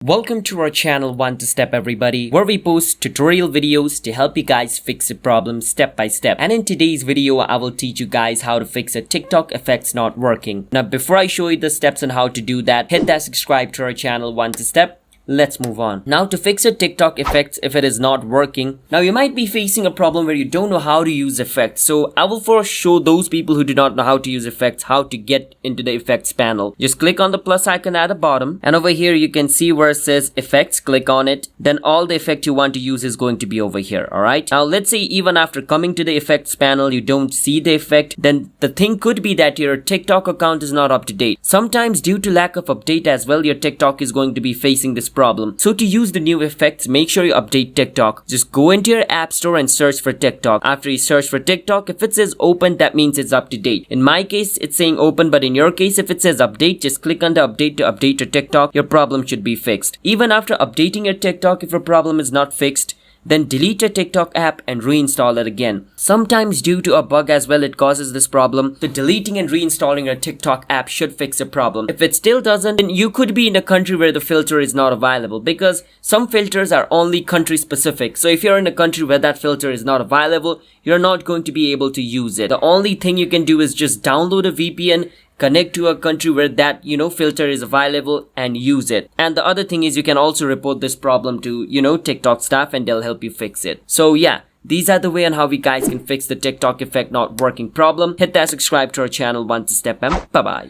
Welcome to our channel One to Step everybody, where we post tutorial videos to help you guys fix a problem step by step. And in today's video, I will teach you guys how to fix a TikTok effects not working. Now before I show you the steps on how to do that, hit that subscribe to our channel One to Step. Let's move on. Now to fix a TikTok effects if it is not working. Now you might be facing a problem where you don't know how to use effects. So I will first show those people who do not know how to use effects how to get into the effects panel. Just click on the plus icon at the bottom, and over here you can see where it says effects. Click on it. Then all the effect you want to use is going to be over here. Alright. Now let's say even after coming to the effects panel you don't see the effect. Then the thing could be that your TikTok account is not up to date. Sometimes due to lack of update as well, your TikTok is going to be facing this problem. So to use the new effects, make sure you update TikTok. Just go into your app store and search for TikTok. After you search for TikTok, if it says open, that means it's up to date. In my case, it's saying open, but in your case, if it says update, just click on the update to update your TikTok. Your problem should be fixed. Even after updating your TikTok, if your problem is not fixed, then delete your TikTok app and reinstall it again. Sometimes due to a bug as well, it causes this problem. So deleting and reinstalling your TikTok app should fix the problem. If it still doesn't, then you could be in a country where the filter is not available, because some filters are only country specific. So if you're in a country where that filter is not available, you're not going to be able to use it. The only thing you can do is just download a VPN, connect to a country where that filter is available, and use it. And the other thing is you can also report this problem to TikTok staff, and they'll help you fix it. So yeah, these are the way on how we guys can fix the TikTok effect not working problem. Hit that subscribe to our channel One to Step, and bye bye.